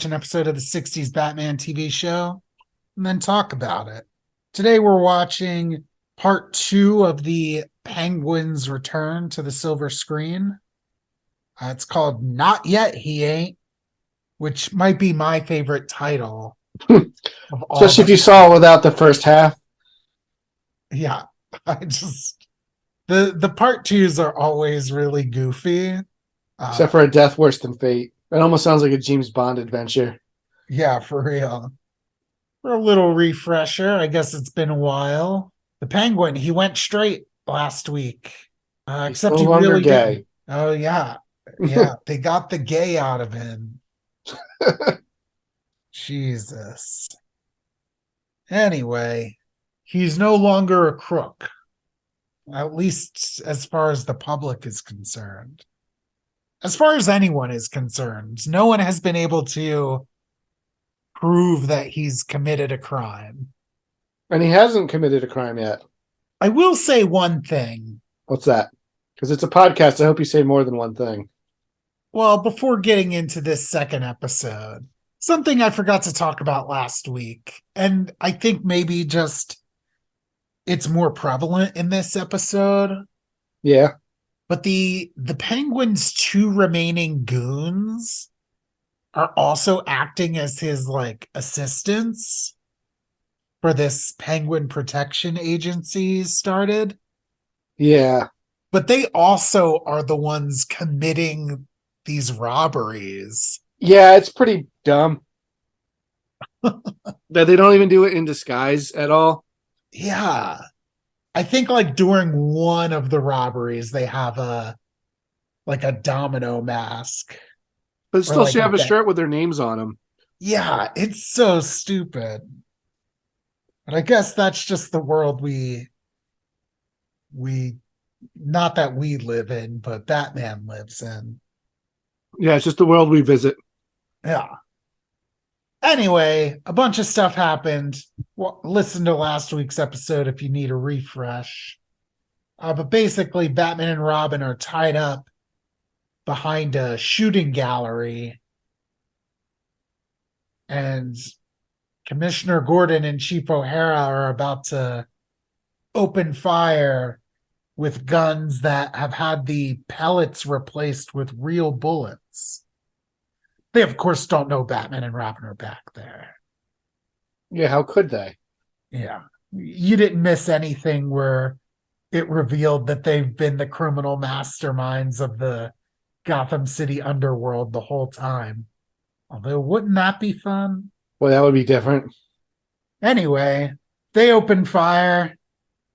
an episode of the 60s Batman TV show and then talk about it. Today we're watching part 2 of the Penguin's return to the silver screen. It's called Not Yet He Ain't, which might be my favorite title of all Especially if the. you saw it without the first half. Yeah, I just the part 2s are always really goofy. Except for A Death Worse Than Fate. It almost sounds like a James Bond adventure. Yeah, for real. For a little refresher, I guess it's been a while. The Penguin, he went straight last week, He's except no he longer really didn't. gay. Oh, yeah. Yeah, they got the gay out of him. Jesus. Anyway, he's no longer a crook, at least as far as the public is concerned. As far as anyone is concerned, no one has been able to prove that he's committed a crime. And he hasn't committed a crime yet. I will say one thing. What's that? Because it's a podcast. I hope you say more than one thing. Well, before getting into this second episode, something I forgot to talk about last week, and I think maybe just it's more prevalent in this episode. Yeah. But the Penguin's 2 remaining goons are also acting as his like assistants for this Penguin Protection Agency started. Yeah. But they also are the ones committing these robberies. Yeah, it's pretty dumb. That they don't even do it in disguise at all. Yeah. I think like during one of the robberies, they have a domino mask. But still like should have a shirt with their names on them. Yeah, it's so stupid. But I guess that's just the world we not that we live in, but Batman lives in. Yeah, it's just the world we visit. Yeah. Anyway, a bunch of stuff happened. Well, listen to last week's episode if you need a refresh. But basically, Batman and Robin are tied up behind a shooting gallery. And Commissioner Gordon and Chief O'Hara are about to open fire with guns that have had the pellets replaced with real bullets. They, of course, don't know Batman and Robin are back there. Yeah, how could they? Yeah. You didn't miss anything where it revealed that they've been the criminal masterminds of the Gotham City underworld the whole time. Although, wouldn't that be fun? Well, that would be different. Anyway, they open fire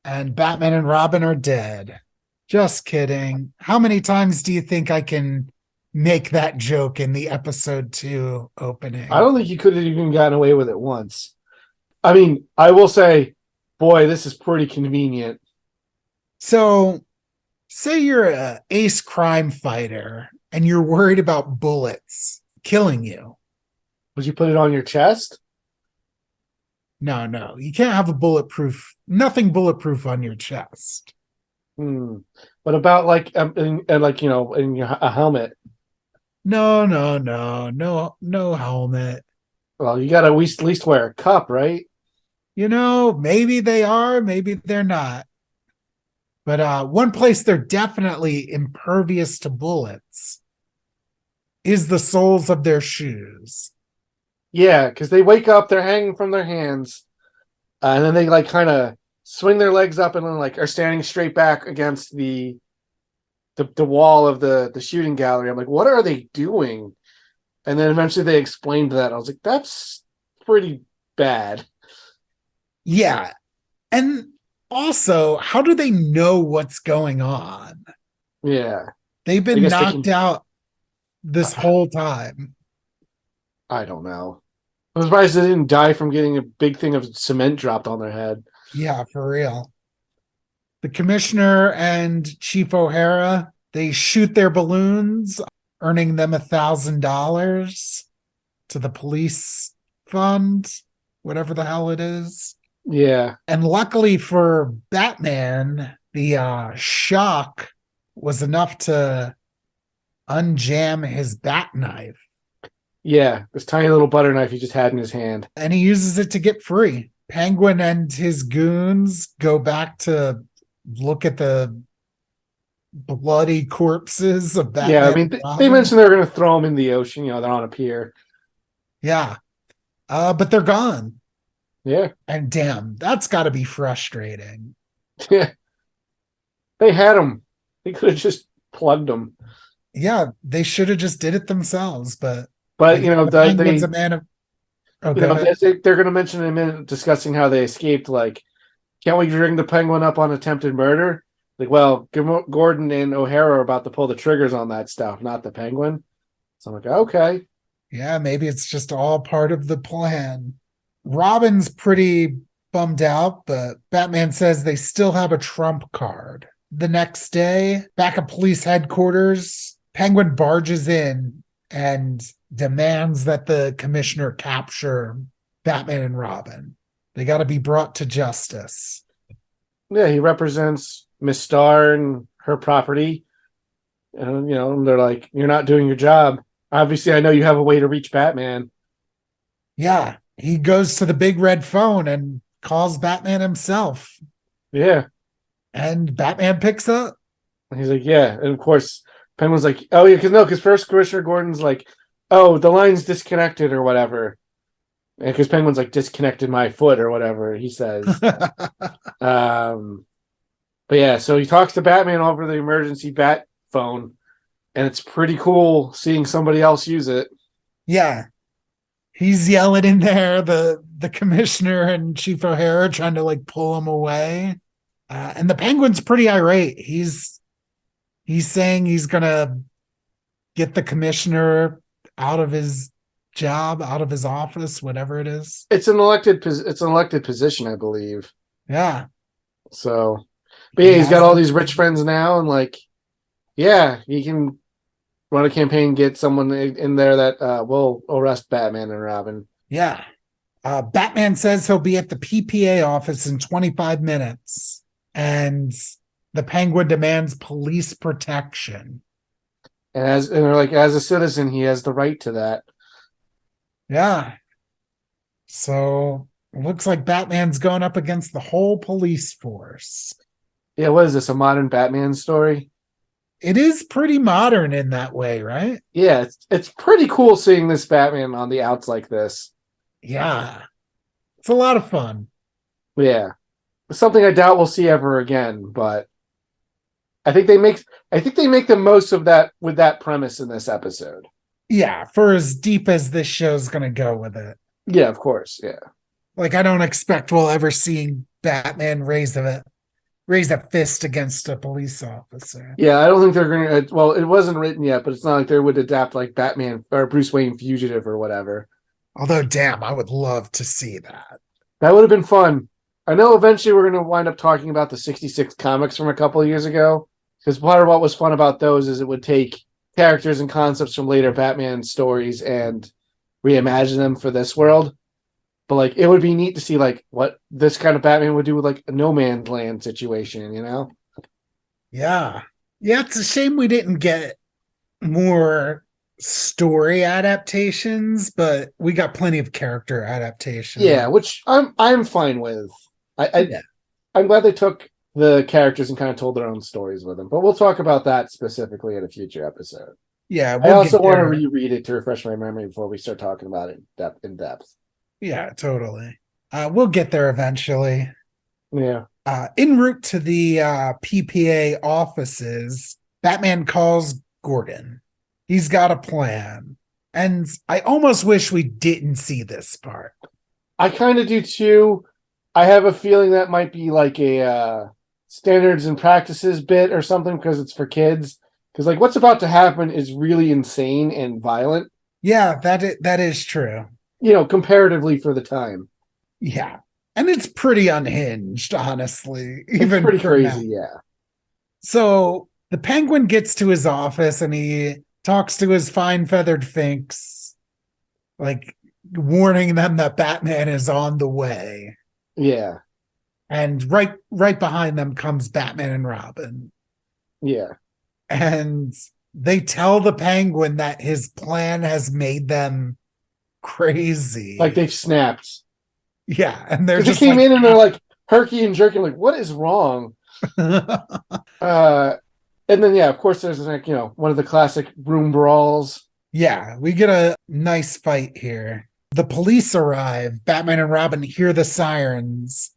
and Batman and Robin are dead. Just kidding. How many times do you think I can make that joke in the episode 2 opening? I don't think you could have even gotten away with it once. I mean, I will say, boy, this is pretty convenient. So, say you're an ace crime fighter and you're worried about bullets killing you. Would you put it on your chest? No. You can't have nothing bulletproof on your chest. What about like, in a helmet? No helmet. Well, you got to at least wear a cup, right? Maybe they are, maybe they're not. But one place they're definitely impervious to bullets is the soles of their shoes. Yeah, because they wake up, they're hanging from their hands, and then they like kind of swing their legs up and then like are standing straight back against the wall of the shooting gallery. I'm like, what are they doing? And then eventually they explained that. I was like, that's pretty bad. Yeah. And also, how do they know what's going on? Yeah. They've been knocked out this whole time. I don't know. I'm surprised they didn't die from getting a big thing of cement dropped on their head. Yeah, for real. The commissioner and Chief O'Hara, they shoot their balloons, earning them $1,000 to the police fund, whatever the hell it is. Yeah. And luckily for Batman, the shock was enough to unjam his bat knife. Yeah, this tiny little butter knife he just had in his hand. And he uses it to get free. Penguin and his goons go back to look at the bloody corpses of Yeah, I Batman mean, and they Robin. mentioned they're going to throw him in the ocean. They're on a pier. Yeah. But they're gone. Yeah, And damn, that's got to be frustrating. yeah, they had him. They could have just plugged him. Yeah, they should have just did it themselves, but I But guess the Penguin's a man of. Oh, go ahead. they're going to mention in a minute discussing how they escaped. Like, can't we bring the Penguin up on attempted murder? Like, well, Gordon and O'Hara are about to pull the triggers on that stuff, not the Penguin. So I'm like, okay. Yeah, maybe it's just all part of the plan. Robin's pretty bummed out, but Batman says they still have a trump card. The next day, back at police headquarters, Penguin barges in and demands that the commissioner capture Batman and Robin. They got to be brought to justice. Yeah, he represents Miss Starr and her property. And, they're like, you're not doing your job. Obviously, I know you have a way to reach Batman. Yeah, he goes to the big red phone and calls Batman himself. Yeah. And Batman picks up. And he's like, yeah. And of course, Penguin's like, oh, yeah, because first Commissioner Gordon's like, oh, the line's disconnected or whatever. And because Penguin's like, disconnected my foot or whatever, he says. But yeah, so he talks to Batman over the emergency bat phone. And it's pretty cool seeing somebody else use it. Yeah. He's yelling in there, the commissioner and Chief O'Hara trying to like pull him away. And the Penguin's pretty irate. He's saying he's gonna get the commissioner out of his job, out of his office, whatever it is. It's an elected position, I believe. Yeah. So, but yeah, he's got all these rich friends now, and like, yeah, he can run a campaign, get someone in there that will arrest Batman and Robin. Yeah. Batman says he'll be at the PPA office in 25 minutes, and the Penguin demands police protection. And they're like, as a citizen, he has the right to that. Yeah. So it looks like Batman's going up against the whole police force. Yeah, what is this? A modern Batman story? It is pretty modern in that way, right? Yeah, it's pretty cool seeing this Batman on the outs like this. Yeah. It's a lot of fun. Yeah. Something I doubt we'll see ever again, but I think they make the most of that with that premise in this episode. Yeah, for as deep as this show's going to go with it. Yeah, of course. Yeah. Like I don't expect we'll ever see Batman raise a fist against a police officer. Yeah, I don't think they're going to. Well, it wasn't written yet, but it's not like they would adapt like Batman or Bruce Wayne Fugitive or whatever. Although, damn, I would love to see that. That would have been fun. I know eventually we're going to wind up talking about the 66 comics from a couple of years ago, because part of what was fun about those is it would take characters and concepts from later Batman stories and reimagine them for this world. But like, it would be neat to see like what this kind of Batman would do with like a no man's land situation, Yeah. Yeah, it's a shame we didn't get more story adaptations, but we got plenty of character adaptations. Yeah, which I'm fine with. Yeah. I'm glad they took the characters and kind of told their own stories with them. But we'll talk about that specifically in a future episode. Yeah, I also want to reread it to refresh my memory before we start talking about it in depth. Yeah, totally. We'll get there eventually. Yeah. En route to the PPA offices, Batman calls Gordon. He's got a plan. And I almost wish we didn't see this part. I kind of do too. I have a feeling that might be like a standards and practices bit or something because it's for kids. Because like what's about to happen is really insane and violent. Yeah, that is true. Comparatively for the time. Yeah. And it's pretty unhinged, honestly. Even it's pretty crazy, now. Yeah. So the Penguin gets to his office and he talks to his fine feathered Finks, like warning them that Batman is on the way. Yeah. And right behind them comes Batman and Robin. Yeah. And they tell the Penguin that his plan has made them Like crazy. they've snapped. Yeah, and they're Because they just came like, in and they're like herky and jerky, like, what is wrong? Uh and then yeah, of course there's like, one of the classic room brawls. yeah, we get a nice fight here. The police arrive. Batman and Robin hear the sirens,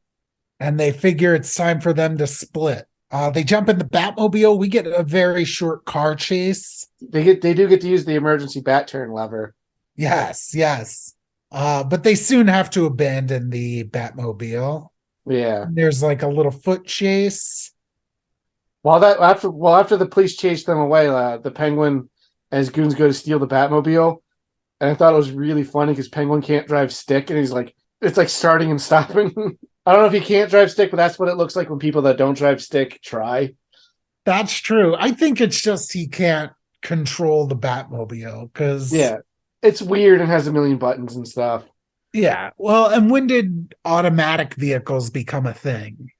and they figure it's time for them to split. They jump in the Batmobile. We get a very short car chase. They do get to use the emergency bat turn lever. Yes, yes. But they soon have to abandon the Batmobile. Yeah. There's like a little foot chase. After the police chase them away, the Penguin and his goons go to steal the Batmobile. And I thought it was really funny because Penguin can't drive stick, and he's like, it's like starting and stopping. I don't know if he can't drive stick, but that's what it looks like when people that don't drive stick try. That's true. I think it's just he can't control the Batmobile because, Yeah, it's weird and has a million buttons and stuff. yeah. Well, and when did automatic vehicles become a thing?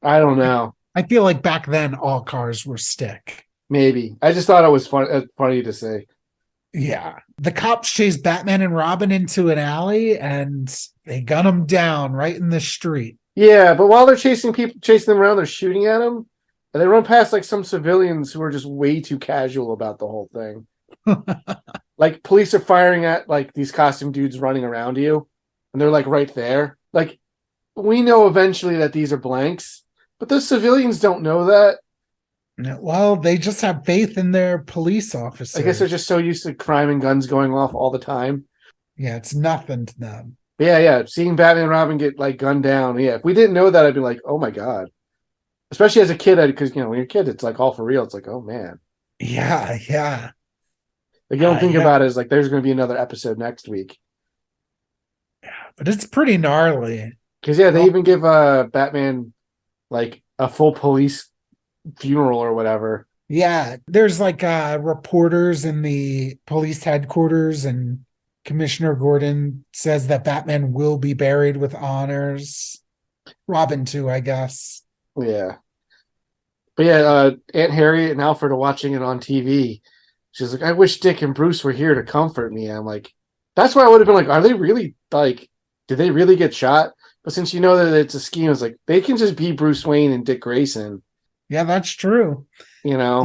I don't know. I feel like back then all cars were stick. Maybe I just thought it was funny to say. Yeah. The cops chase Batman and Robin into an alley and they gun them down right in the street. Yeah, but while they're chasing them around, they're shooting at them, and they run past like some civilians who are just way too casual about the whole thing. Like police are firing at like these costume dudes running around you, and they're like right there. Like we know eventually that these are blanks, but those civilians don't know that. Well, they just have faith in their police I officer. guess they're just so used to crime and guns going off all the time. Yeah, it's nothing to them. But yeah. Seeing Batman and Robin get like gunned down. Yeah, if we didn't know that, I'd be like, oh my god. Especially as a kid, because when you're a kid, it's like all for real. It's like, oh man. Yeah, yeah. Like you don't think Yeah. about it as like there's going to be another episode next week. But it's pretty gnarly. Because yeah, they even give Batman like a full police funeral or whatever. Yeah, there's like reporters in the police headquarters, and Commissioner Gordon says that Batman will be buried with honors. Robin too, I guess. Yeah. But yeah, Aunt Harriet and Alfred are watching it on TV. She's like, I wish Dick and Bruce were here to comfort me. I'm like, that's why I would have been like, are they really like, did they really get shot? But since you know that it's a scheme, it's like they can just be Bruce Wayne and Dick Grayson. Yeah, that's true. You know?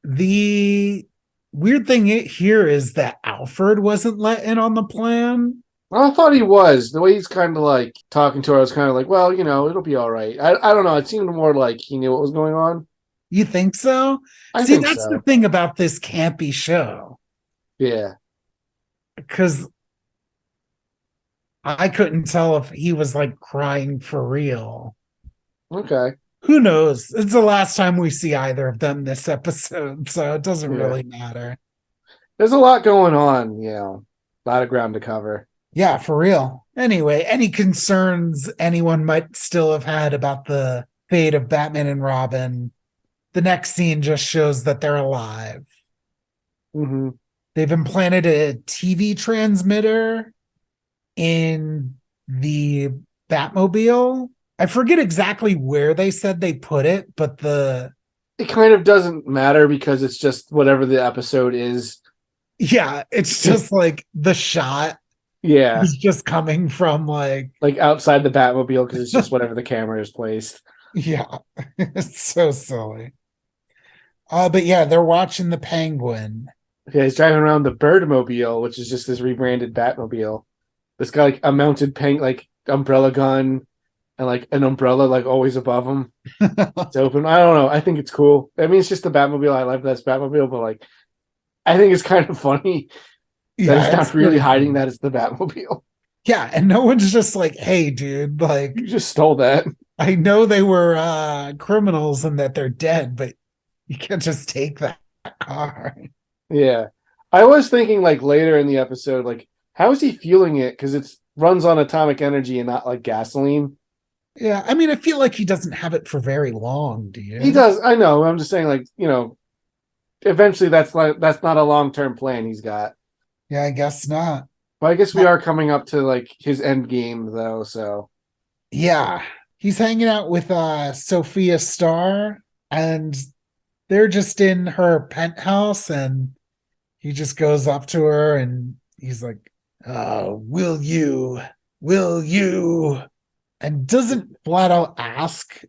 The weird thing here is that Alfred wasn't let in on the plan. Well, I thought he was. The way he's kind of like talking to her, I was kind of like, well, it'll be all right. I don't know. It seemed more like he knew what was going on. You think so? I See, think that's so. the thing about this campy show. Yeah. Because I couldn't tell if he was like crying for real. Okay. Who knows? It's the last time we see either of them this episode, so it doesn't really matter. There's a lot going on, a lot of ground to cover. Yeah, for real. Anyway, any concerns anyone might still have had about the fate of Batman and Robin, the next scene just shows that they're alive. Mm-hmm. They've implanted a TV transmitter in the Batmobile. I forget exactly where they said they put it, but it kind of doesn't matter because it's just whatever the episode is. Yeah, it's just like the shot is just coming from like outside the Batmobile because it's just whatever the camera is placed. Yeah, it's so silly. But yeah, they're watching the Penguin. Yeah, he's driving around the Birdmobile, which is just this rebranded Batmobile. This guy like a mounted umbrella gun and like an umbrella like always above him. It's open. I don't know. I think it's cool. I mean, it's just the Batmobile. I like that Batmobile, but like, I think it's kind of funny that he's not really hiding that it's the Batmobile. Yeah, and no one's just like, "Hey, dude, like you just stole that." I know they were criminals and that they're dead, but you can't just take that car. Yeah, I was thinking like later in the episode, like, how is he fueling it? Because it runs on atomic energy and not like gasoline. Yeah, I mean, I feel like he doesn't have it for very long, do you? He does. I know. I'm just saying, like, eventually that's not a long-term plan he's got. Yeah, I guess not. But I guess we are coming up to like his end game though, so yeah. He's hanging out with Sophia Starr, and they're just in her penthouse, and he just goes up to her and he's like, will you? Will you? And doesn't flat out ask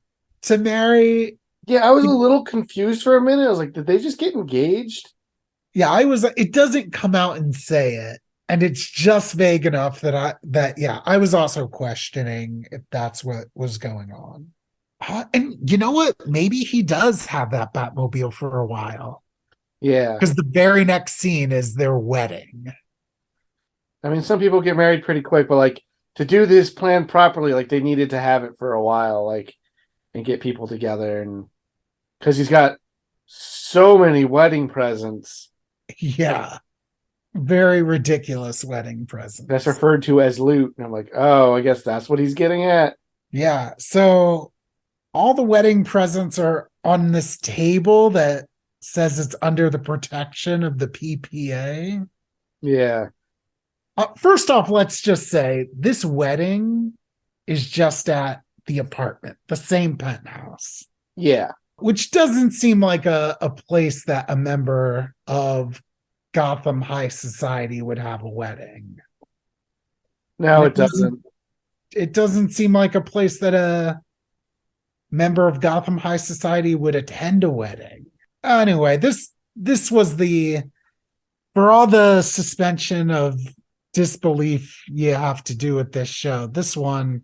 to marry. Yeah, I was a little confused for a minute. I was like, did they just get engaged? Yeah, it doesn't come out and say it. And it's just vague enough that I was also questioning if that's what was going on. And you know what? Maybe he does have that Batmobile for a while. Yeah. Because the very next scene is their wedding. I mean, some people get married pretty quick, but like to do this plan properly, like they needed to have it for a while, like and get people together, and because he's got so many wedding presents. Yeah. Very ridiculous wedding That's presents. referred to as loot. And I'm like, oh, I guess that's what he's getting at. Yeah. So all the wedding presents are on this table that says it's under the protection of the PPA. Yeah. First off, let's just say this wedding is just at the apartment, the same penthouse, Yeah. which doesn't seem like a place that a member of Gotham High Society would have a wedding. And No, it doesn't. it doesn't seem like a place that a member of Gotham High Society would attend a wedding. Anyway, this was the for all the suspension of disbelief you have to do with this show. This one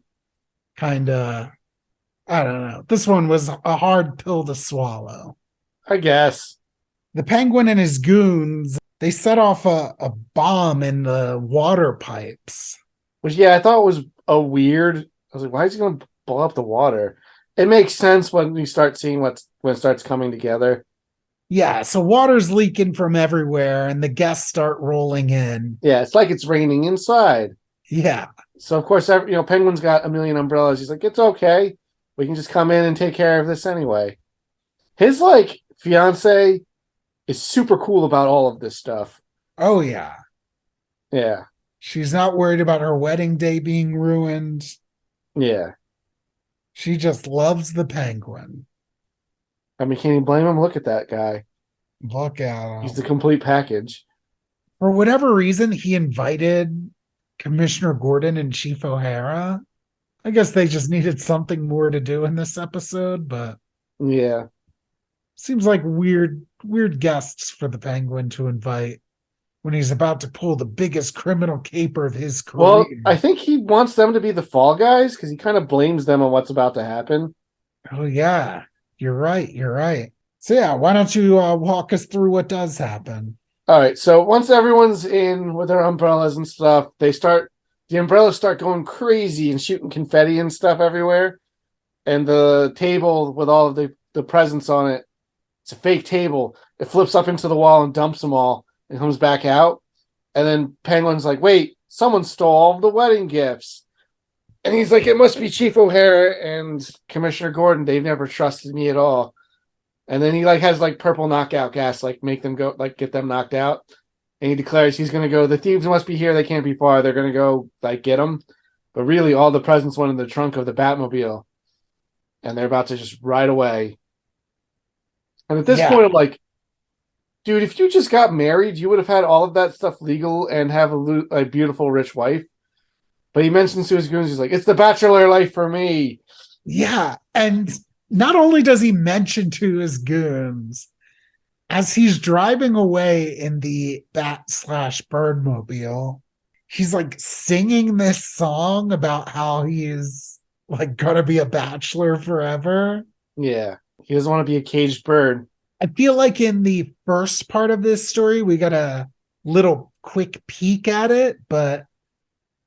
kind of, I don't know. This one was a hard pill to swallow. I guess. The Penguin and his goons, they set off a bomb in the water pipes. Which, yeah, I thought was a weird. I was like, why is he going to blow up the water? It makes sense when you start seeing when it starts coming together. Yeah, so water's leaking from everywhere, and the guests start rolling in. Yeah, it's like it's raining inside. Yeah. So of course, Penguin's got a million umbrellas. He's like, it's okay. We can just come in and take care of this anyway. His like fiance is super cool about all of this stuff. Oh, yeah. Yeah. She's not worried about her wedding day being ruined. Yeah. She just loves the Penguin. I mean, can you blame him? Look at that guy. Look at him. He's the complete package. For whatever reason, he invited Commissioner Gordon and Chief O'Hara. I guess they just needed something more to do in this episode, but Yeah. seems like weird guests for the Penguin to invite when he's about to pull the biggest criminal caper of his career. Well, I think he wants them to be the fall guys because he kind of blames them on what's about to happen. Oh, yeah. You're right. So, yeah, why don't you walk us through what does happen? All right. So once everyone's in with their umbrellas and stuff, the umbrellas start going crazy and shooting confetti and stuff everywhere. And the table with all of the presents on it, it's a fake table. It flips up into the wall and dumps them all and comes back out. And then Penguin's like, wait, someone stole all of the wedding gifts. And he's like, it must be Chief O'Hara and Commissioner Gordon. They've never trusted me at all. And then he like has like purple knockout gas, like make them go, like get them knocked out. And he declares he's going to go, the thieves must be here. They can't be far. They're going to go like get them. But really all the presents went in the trunk of the Batmobile. And they're about to just ride away. And at this point, I'm like, dude, if you just got married, you would have had all of that stuff legal and have a beautiful, rich wife. But he mentions to his goons, he's like, it's the bachelor life for me. Yeah. And not only does he mention to his goons, as he's driving away in the Bat/Birdmobile, he's like singing this song about how he's like gonna be a bachelor forever. Yeah. He doesn't want to be a caged bird. I feel like in the first part of this story, we got a little quick peek at it, but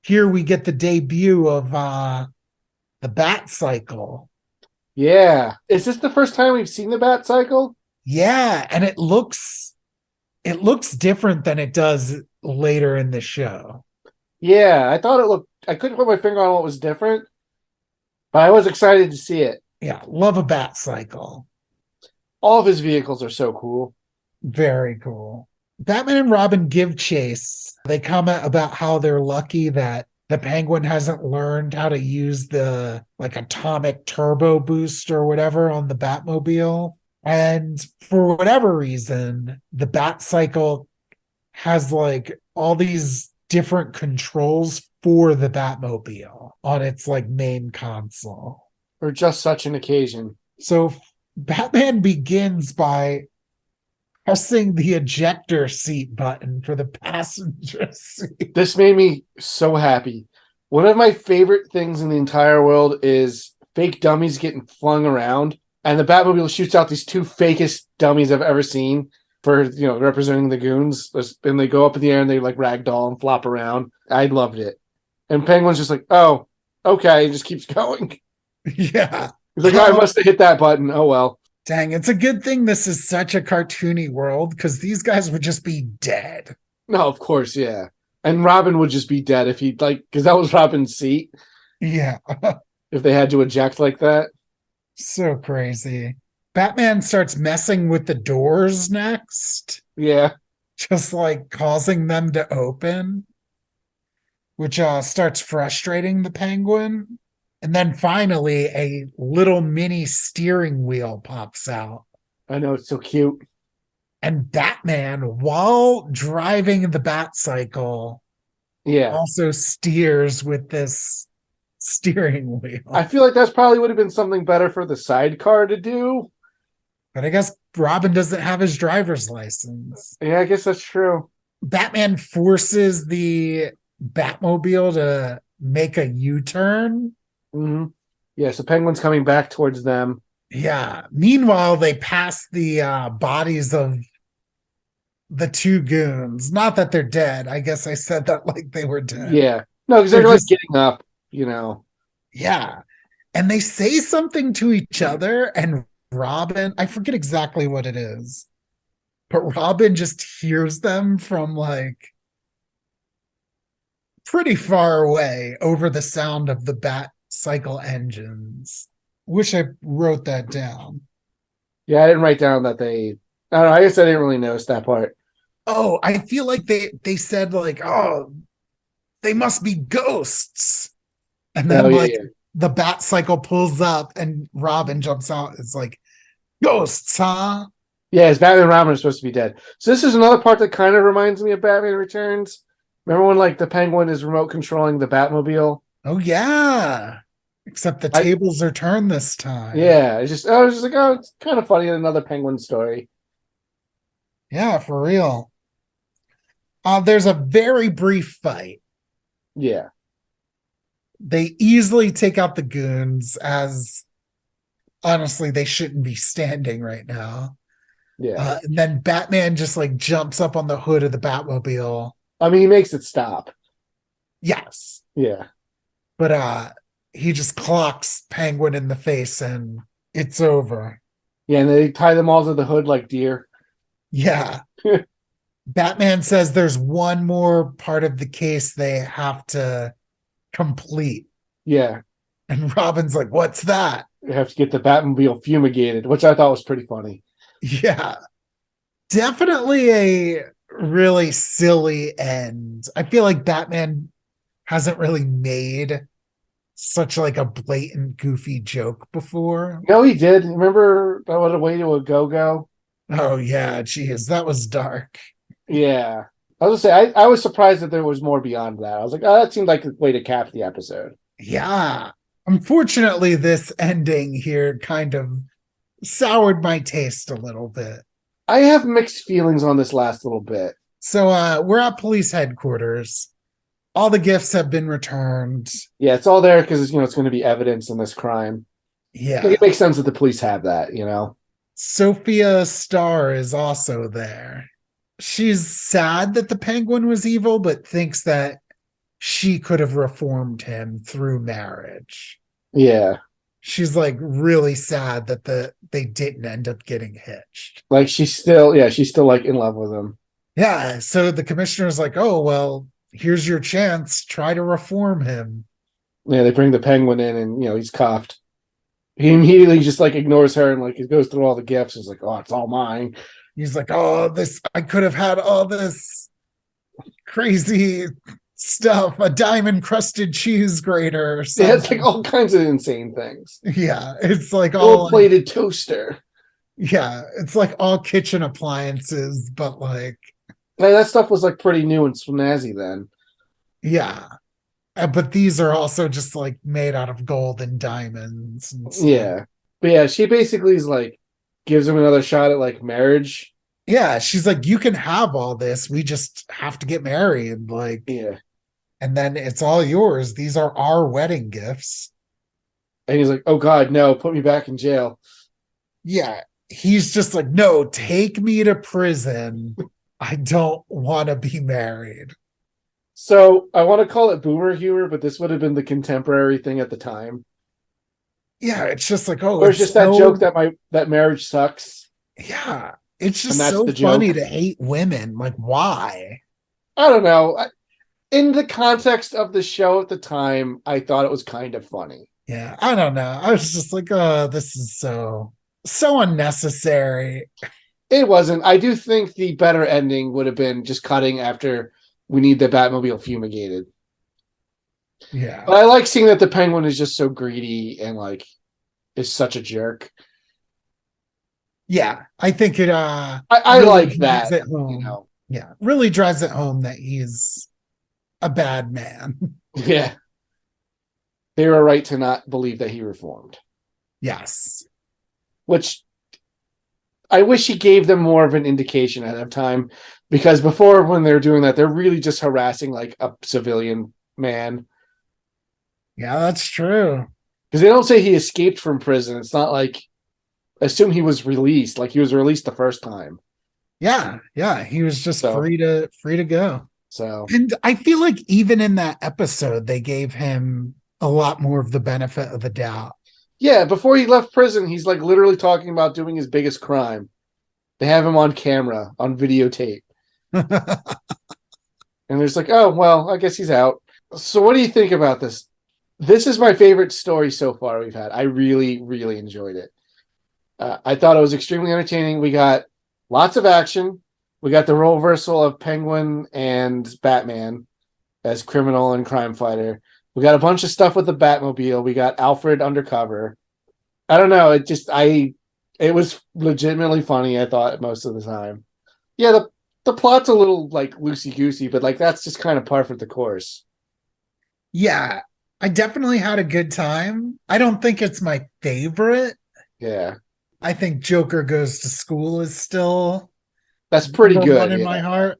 here we get the debut of the Bat Cycle. Yeah. Is this the first time we've seen the Bat Cycle? Yeah, and it looks different than it does later in the show. Yeah, I couldn't put my finger on what was different, but I was excited to see it. Yeah, love a Bat Cycle. All of his vehicles are so cool. Very cool. Batman and Robin give chase. They comment about how they're lucky that the Penguin hasn't learned how to use the like atomic turbo boost or whatever on the Batmobile. And for whatever reason, the Bat Cycle has like all these different controls for the Batmobile on its like main console. For just such an occasion. So Batman begins by pressing the ejector seat button for the passenger seat. This made me so happy. One of my favorite things in the entire world is fake dummies getting flung around, and the Batmobile shoots out these two fakest dummies I've ever seen for, representing the goons. And they go up in the air and they like ragdoll and flop around. I loved it. And Penguin's just like, oh, okay, and just keeps going. Yeah. He's like, oh, I must have hit that button. Oh well. Dang, it's a good thing this is such a cartoony world because these guys would just be dead. No, of course, yeah. And Robin would just be dead if he because that was Robin's seat. Yeah. If they had to eject like that. So crazy. Batman starts messing with the doors next. Yeah. Just like causing them to open, which starts frustrating the Penguin. And then finally, a little mini steering wheel pops out. I know, it's so cute. And Batman, while driving the Bat Cycle, also steers with this steering wheel. I feel like that's probably would have been something better for the sidecar to do. But I guess Robin doesn't have his driver's license. Yeah, I guess that's true. Batman forces the Batmobile to make a U-turn. Mm-hmm. Yeah, so Penguin's coming back towards them. Yeah. Meanwhile, they pass the bodies of the two goons. Not that they're dead. I guess I said that like they were dead. Yeah. No, because they're like just getting up, Yeah. And they say something to each other, and Robin, I forget exactly what it is, but Robin just hears them from like pretty far away over the sound of the Bat Cycle engines. Wish I wrote that down. Yeah, I didn't write down that I don't know, I guess I didn't really notice that part. Oh, I feel like they said like, oh, they must be ghosts. And then the Bat Cycle pulls up and Robin jumps out. It's like, ghosts, huh? Yeah, it's Batman and Robin are supposed to be dead. So this is another part that kind of reminds me of Batman Returns. Remember when like the Penguin is remote controlling the Batmobile? Oh yeah. Except the tables are turned this time. Yeah, I was just like, oh, it's kind of funny in another Penguin story. Yeah, for real. There's a very brief fight. Yeah. They easily take out the goons, as honestly they shouldn't be standing right now. Yeah. And then Batman just like jumps up on the hood of the Batmobile. I mean, he makes it stop. Yes. Yeah. But he just clocks Penguin in the face and it's over. Yeah, and they tie them all to the hood like deer. Yeah. Batman says there's one more part of the case they have to complete. Yeah. And Robin's like, what's that? You have to get the Batmobile fumigated, which I thought was pretty funny. Yeah. Definitely a really silly end. I feel like Batman hasn't really made such like a blatant goofy joke before. No, he did. Remember What a Way to a Go-Go? Oh yeah, geez, that was dark. Yeah. I was gonna say, I was surprised that there was more beyond that. I was like, oh, that seemed like a way to cap the episode. Yeah. Unfortunately, this ending here kind of soured my taste a little bit. I have mixed feelings on this last little bit. So we're at police headquarters. All the gifts have been returned. Yeah, it's all there because it's going to be evidence in this crime. Yeah. It makes sense that the police have that, Sophia Starr is also there. She's sad that the Penguin was evil, but thinks that she could have reformed him through marriage. Yeah. She's like really sad that they didn't end up getting hitched. Like she's still like in love with him. Yeah. So the commissioner's like, oh, well, here's your chance. Try to reform him. Yeah, they bring the Penguin in and, he's cuffed. He immediately just like ignores her and like he goes through all the gifts. He's like, oh, it's all mine. He's like, oh, I could have had all this crazy stuff, a diamond crusted cheese grater or something. Yeah, it's like all kinds of insane things. Yeah, it's like gold plated toaster. Yeah, it's like all kitchen appliances, but like, Like, that stuff was like pretty new and snazzy then. yeah. But these are also just like made out of gold and diamonds and stuff. Yeah. But yeah, she basically is like gives him another shot at like marriage. Yeah, she's like, you can have all this. We just have to get married. Like, Yeah. and then it's all yours. These are our wedding gifts. And he's like, oh God, no, put me back in jail. Yeah. He's just like, no, take me to prison. I don't want to be married. So I want to call it boomer humor, but this would have been the contemporary thing at the time. Yeah, it's just like, oh, Or it's it's just that joke so, that that marriage sucks. yeah, it's And just that's so the funny joke. to hate women. Like, why? I don't know. In the context of the show at the time, I thought it was kind of funny. Yeah, I don't know. I was just like, oh, this is so unnecessary. It wasn't. I do think the better ending would have been just cutting after we need the Batmobile fumigated. Yeah. But I like seeing that the Penguin is just so greedy and like is such a jerk. Yeah. I think it I really like drives that, it you home. know. Yeah. Really drives it home that he's a bad man. Yeah. They were right to not believe that he reformed. Yes. Which I wish he gave them more of an indication ahead of time. Because before when they're doing that, they're really just harassing like a civilian man. Yeah, that's true. Because they don't say he escaped from prison. It's not like assume he was released, like he was released the first time. Yeah. Yeah. He was just So free to go. so And I feel like even in that episode, they gave him a lot more of the benefit of the doubt. yeah, before he left prison, he's like literally talking about doing his biggest crime. They have him on camera, on videotape. And there's like, oh well, I guess he's out. So what do you think about this? This is my favorite story so far we've had. I really, really enjoyed it. I thought it was extremely entertaining. We got lots of action. We got the role reversal of Penguin and Batman as criminal and crime fighter. We got a bunch of stuff with the Batmobile. We got Alfred undercover. I don't know. It was legitimately funny. I thought most of the time. Yeah, the plot's a little like loosey goosey, but like that's just kind of par for the course. Yeah, I definitely had a good time. I don't think it's my favorite. Yeah, I think Joker Goes to School is still that's pretty number one good. in my Yeah, heart,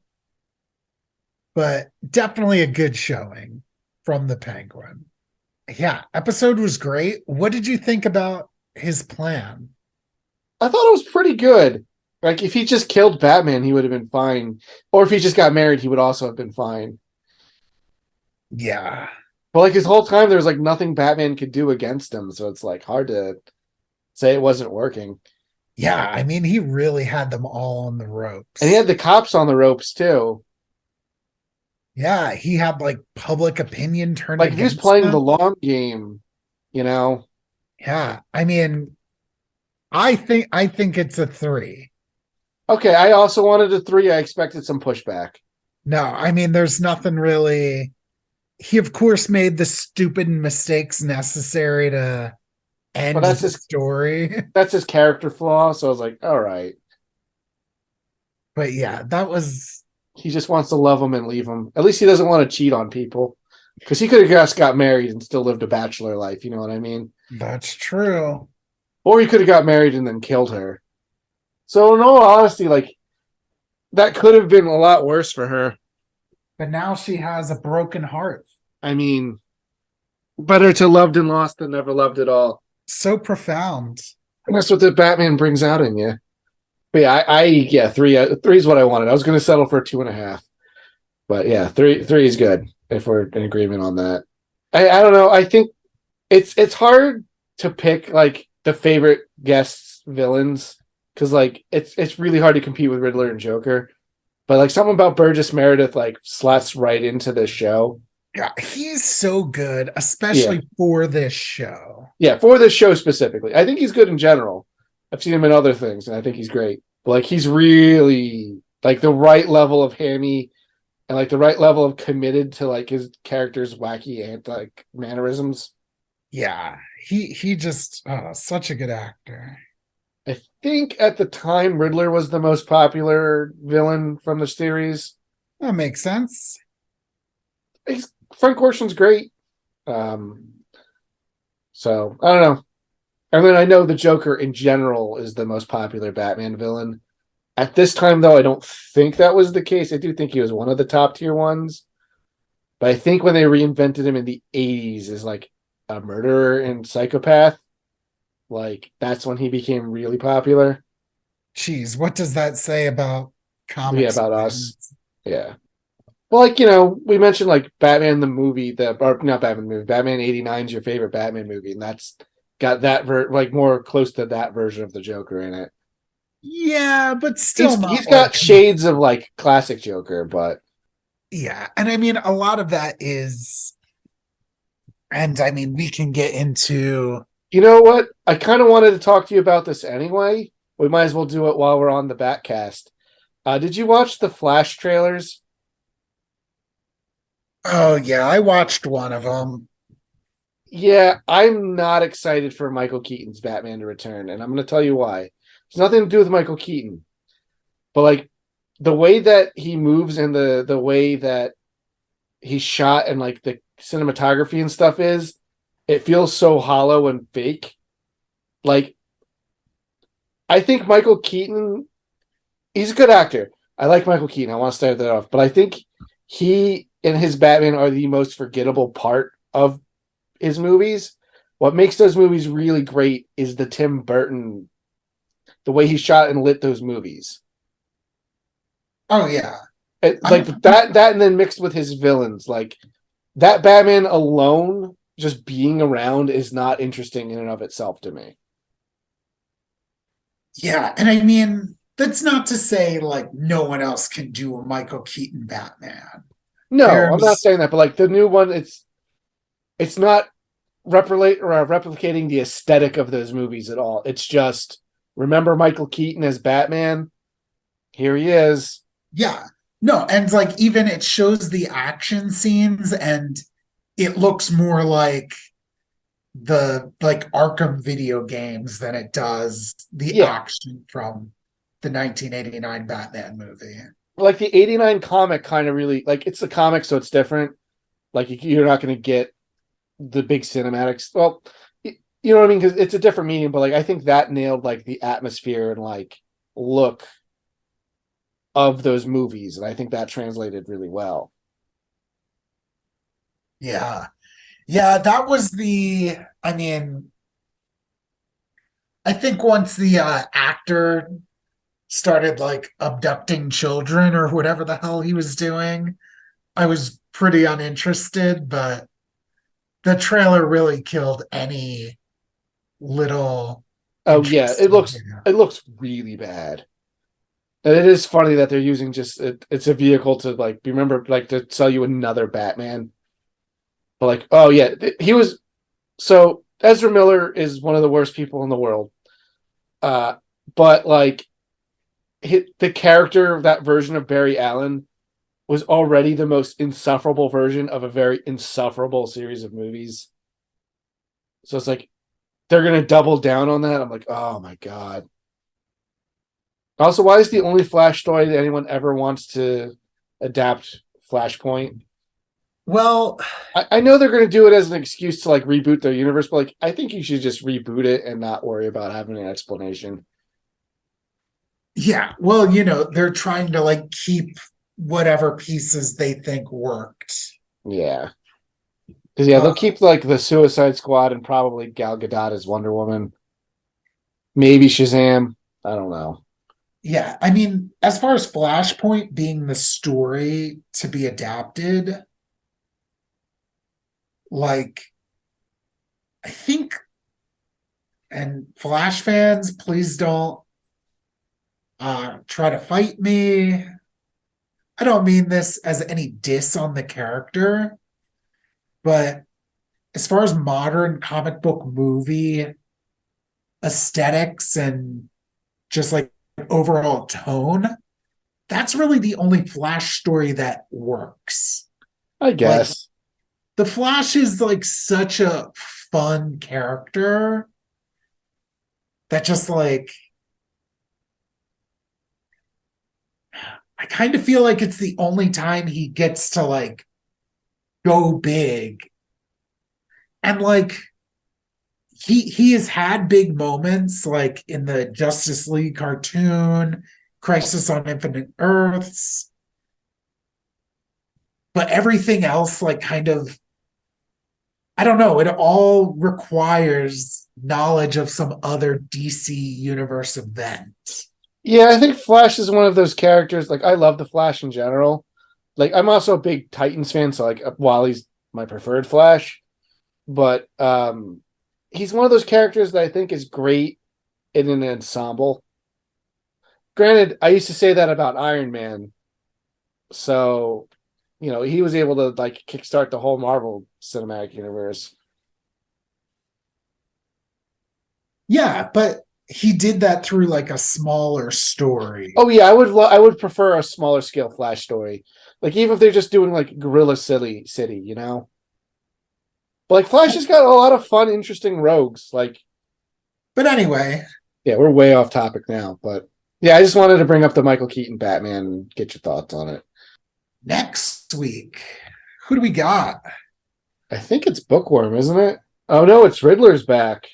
but definitely a good showing from the Penguin. Yeah, episode was great. What did you think about his plan? I thought it was pretty good. Like if he just killed Batman, he would have been fine. Or if he just got married, he would also have been fine. Yeah. But like his whole time, there was like nothing Batman could do against him, so it's like hard to say it wasn't working. Yeah, I mean, he really had them all on the And he ropes. had the cops on the ropes too. Yeah, he had like public opinion turned Like if he was against playing the him. long game, you know. Yeah, I mean, I think it's a three. Okay, I also wanted a three. I expected some pushback. No, I mean, there's nothing really. He, of course, made the stupid mistakes necessary to But end the story. that's his character flaw. So I was like, all right. But yeah, that was, He just wants to love them and leave them. At least he doesn't want to cheat on people. Because he could have just got married and still lived a bachelor life, you know what I mean? that's true. Or he could have got married and then killed her. So in all honesty, like that could have been a lot worse for her. But now she has a broken heart. I mean, better to loved and lost than never loved at all. So profound. And that's what the Batman brings out in you. But yeah, yeah, three is what I wanted. I was going to settle for 2.5, but yeah, three is good if we're in agreement on that. I don't know. I think it's hard to pick like the favorite guest villains because like it's really hard to compete with Riddler and Joker. But like something about Burgess Meredith like slots right into this show. Yeah, he's so good, Yeah, especially for this show. yeah, for this show specifically. I think he's good in general. I've seen him in other things, and I think he's great. But like he's really like the right level of hammy and like the right level of committed to like his character's wacky and like mannerisms. Yeah, he just such a good actor. I think at the time Riddler was the most popular villain from the series. That makes sense. Frank Ocean's great. So I don't know. And then I know the Joker in general is the most popular Batman villain. At this time, though, I don't think that was the case. I do think he was one of the top tier ones. But I think when they reinvented him in the 80s as like a murderer and psychopath, like that's when he became really popular. Jeez, what does that say about Yeah, comics about us. fans? Yeah. Well, we mentioned like Batman the movie, or not Batman the movie, Batman '89 is your favorite Batman movie, and that's got that like more close to that version of the Joker in it. Yeah, but still He's not like got shades of like classic Joker, but yeah. And I mean, a lot of that is, and I mean, we can get into. you know what? I kind of wanted to talk to you about this anyway. We might as well do it while we're on the Batcast. Did you watch the Flash trailers? Oh yeah, I watched one of them. Yeah, I'm not excited for Michael Keaton's Batman to return, and I'm going to tell you why. It's nothing to do with Michael Keaton, but like the way that he moves and the way that he's shot and like the cinematography and stuff is, it feels so hollow and fake. Like I think Michael Keaton, he's a good actor. I like Michael Keaton. I want to start that off, but I think he and his Batman are the most forgettable part of his movies. What makes those movies really great is the Tim Burton, the way he shot and lit those movies. Oh yeah. Like I'm that, and then mixed with his villains, like that Batman alone, just being around is not interesting in and of itself to me. yeah, and I mean, that's not to say like no one else can do a Michael Keaton Batman. No, I'm not There's saying that, but like the new one, it's not replicating the aesthetic of those movies at all. It's just remember Michael Keaton as Batman. Here he is. yeah. No, and like even it shows the action scenes and it looks more like the like Arkham video games than it does the Yeah, action from the 1989 Batman movie. like the '89 comic kind of really like it's the comic, so it's different. Like you're not going to get the big cinematics. Well, you know what I mean because it's a different medium, but like I think that nailed like the atmosphere and like look of those movies, and I think that translated really well. Yeah. Yeah, that was the I mean, I think once the actor started like abducting children or whatever the hell he was doing, I was pretty uninterested, but the trailer really killed any little Oh yeah, interest in him. it looks really bad. And it is funny that they're using it's a vehicle to like remember like to sell you another Batman. But like, oh yeah, he was so Ezra Miller is one of the worst people in the world. Uh, but like the character of that version of Barry Allen was already the most insufferable version of a very insufferable series of movies. So it's like they're gonna double down on that. I'm like, oh my god. Also, why is the only Flash story that anyone ever wants to adapt Flashpoint? Well, I know they're going to do it as an excuse to like reboot their universe, but like I think you should just reboot it and not worry about having an explanation. yeah, well, you know, they're trying to like keep whatever pieces they think worked. Yeah, because yeah, Uh, they'll keep like the Suicide Squad and probably Gal Gadot as Wonder Woman, maybe Shazam. I don't know. yeah, I mean, as far as Flashpoint being the story to be adapted, like I think, and Flash fans, please don't try to fight me. I don't mean this as any diss on the character, but as far as modern comic book movie aesthetics and just like overall tone, that's really the only Flash story that works. I Like guess. the Flash is like such a fun character that just like I kind of feel like it's the only time he gets to like go big. And like he has had big moments like in the Justice League cartoon, Crisis on Infinite Earths, but everything else like kind of, I don't know, it all requires knowledge of some other DC universe event. Yeah, I think Flash is one of those characters. Like, I love the Flash in general. Like, I'm also a big Titans fan, so like Wally's my preferred Flash. But he's one of those characters that I think is great in an ensemble. Granted, I used to say that about Iron Man, so he was able to like kickstart the whole Marvel cinematic universe. Yeah, but he did that through like a smaller story. Oh yeah, I would prefer a smaller scale Flash story. Like even if they're just doing like Gorilla City. But like Flash has got a lot of fun, interesting rogues. Like, But anyway, yeah, we're way off topic now, but yeah, I just wanted to bring up the Michael Keaton Batman and get your thoughts on it. next week, who do we got? I think it's Bookworm, isn't it? Oh no, it's Riddler's back.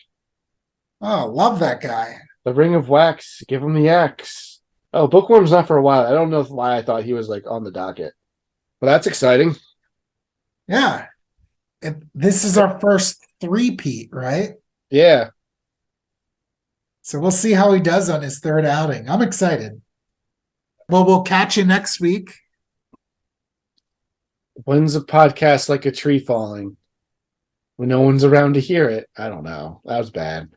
Oh, love that guy. The Ring of Wax. Give him the axe. Oh, Bookworm's not for a while. I don't know why I thought he was like on the docket, but that's exciting. Yeah. This is our first three-peat, right? Yeah. So we'll see how he does on his third outing. I'm excited. Well, we'll catch you next week. When's a podcast like a tree falling when no one's around to hear it? I don't know. That was bad.